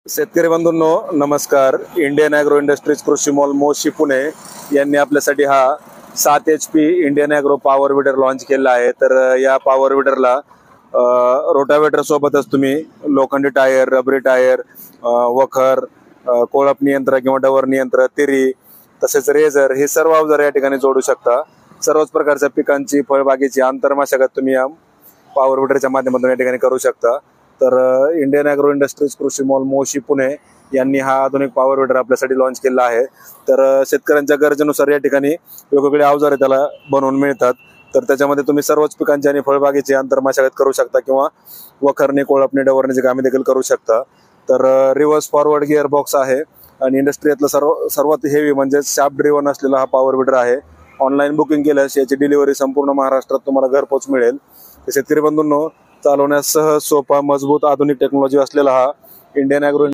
शेतकरी बंधूंनो नमस्कार. Indian agro industries कृषी मॉल मोशी पुणे यांनी आपल्यासाठी हा 7 HP Indian agro power weeder launch केला आहे. तर या पॉवर विडरला रोटावेटर सोबतच तुम्ही लोखंडी टायर, रबरी टायर, वखर, कोळप नियंत्र किंवा डवर नियंत्र, तिरी तसेच रेझर हे सर्व अवजार या ठिकाणी जोडू शकता. सर्वच प्रकारच्या पिकांची, फळबागेची आंतरमशागत तुम्ही या पॉवर विडरच्या माध्यमातून या ठिकाणी करू शकता. तर इंडियन ॲग्रो इंडस्ट्रीज कृषी मॉल मोशी पुणे यांनी हा आधुनिक पॉवर विडर आपल्यासाठी लॉन्च केला आहे. तर शेतकऱ्यांच्या गरजेनुसार या ठिकाणी वेगवेगळे अवजारे त्याला बनवून मिळतात. तर त्याच्यामध्ये तुम्ही सर्वच पिकांची आणि फळबागेची आंतरमशागत करू शकता किंवा वखरणी, कोळपणी, डवरणीची कामे देखील करू शकता. तर रिव्हर्स फॉरवर्ड गिअर बॉक्स आहे आणि इंडस्ट्रीतला सर्वात हेवी म्हणजे शाफ्ट ड्रिव्हन असलेला हा पॉवर विडर आहे. ऑनलाईन बुकिंग केल्यास याची डिलिव्हरी संपूर्ण महाराष्ट्रात तुम्हाला घरपोच मिळेल. शेतकरी बंधूंनो, चालवण्यास सहज, सोपा, मजबूत, आधुनिक टेक्नॉलॉजी असलेला हा इंडियन ॲग्रो